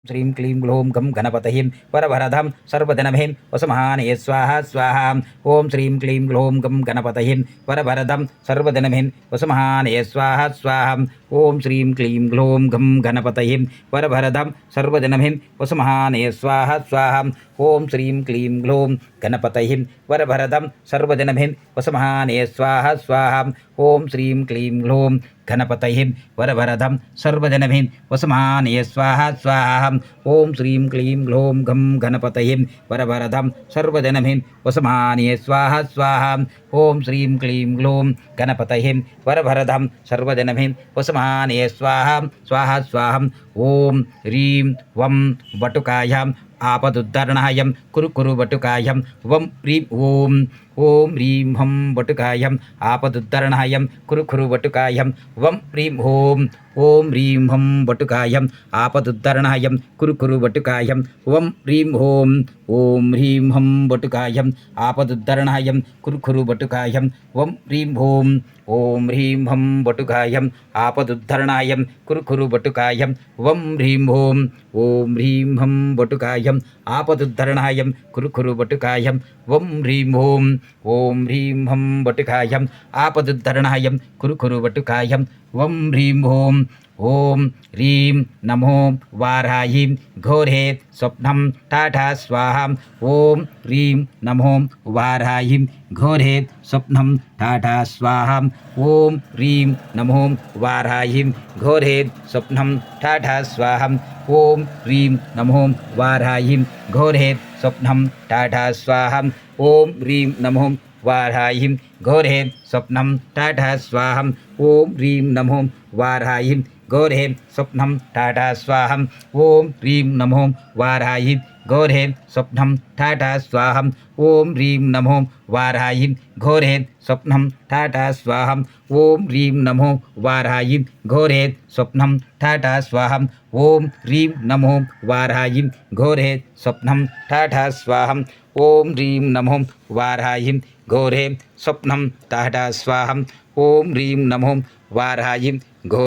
श्रीं क्लीं ग्लूं गं गणपतये वरवरदं सर्वजनमे वसुमहानये स्वाहा स्वाहा। ओं श्रीं क्लीं ग्लूं गं गणपतये वरवरदं सर्वजनमे वसुमहानये स्वाहा स्वाहा। ओं श्रीं क्लीं ग्लूं गं गणपतये वरवरदं सर्वजनमे वसुमहानये स्वाहा स्वाहा। ओं श्रीं क्लीं ग्लूं गणपतये वरवरदं सर्वजनमे वसुमहानये स्वाहा स्वाहा। ओं श्रीं क्लीं ग्लूं गणपतये वरवरदं सर्वजनमे वसुमहानये स्वाहा स्वाहा। ओं श्रीं क्लीं ग्लूं गं गणपतये वरवरदं सर्वजनमे वसुमहानये स्वाहा स्वाहा। ओं श्रीं क्लीं ग्लूं गणपतये वरवरदं सर्वजनमे वसुमहानये स्वाहा स्वाहा स्वाहा। ओं ह्रीं वं वटुकायां आपदुद्धरणाय कुरु कुरु वटुकायं वं ह्रीं ओं ओं ह्रीं हं वटुकायं आपदुद्धरणाय कुरु कुरु वटुकायं वं ह्रीं ओं ओं ह्रीं हं वटुकायं आपदुद्धरणाय कुरु कुरु वटुकायं वं ह्रीं ओं ओं ह्रीं हं वटुकायं आपदुद्धरणाय कुरु कुरु वटुकायं वं ह्रीं ओं ओं ह्रीं हं वटुकायं आपदुद्धरणाय कुरु कुरु वटुकायं वं ह्रीं ओं ओं ह्रीं हं वटुकायं आपदुद्धरणाय कुरु कुरु वटुकायं वं ह्रीं ओं ओं ह्रीं हं वटुकायं आपदुद्धरणाय कुरु कुरु वटुकायं वं ह्रीं ओं ओं ह्रीं नमो वाराही घोरे स्वप्नं टाटा स्वाहा। ओं ह्रीं नमो वाराही घोरे स्वप्नं टाटा स्वाहा। ओं ह्रीं नमो वाराही घोरे स्वप्नं टाटा स्वाहा। ओं ह्रीं नमो वाराही घोरे स्वप्नं टाटा स्वाहा। ओं ह्रीं नमो वाराही घोरे स्वप्नं टाटा स्वाहा। ओं ह्रीं नमो वाराही घोरे स्वप्नं टाटा स्वाहा। ओं ह्रीं नमो वाराही घोरे स्वप्नं टाटा स्वाहा। ओं ह्रीं नमो वाराही घोरे स्वप्नं टाटा स्वाहा। ओं ह्रीं नमो वाराही घोरे स्वप्नं टाटा स्वाहा। ओं ह्रीं नमो वाराही घोरे स्वप्नं टाटा स्वाहा। ओं ह्रीं नमो वाराही घोरे स्वप्नं टाटा स्वाहा। ओं ह्रीं नमो वाराही घोरे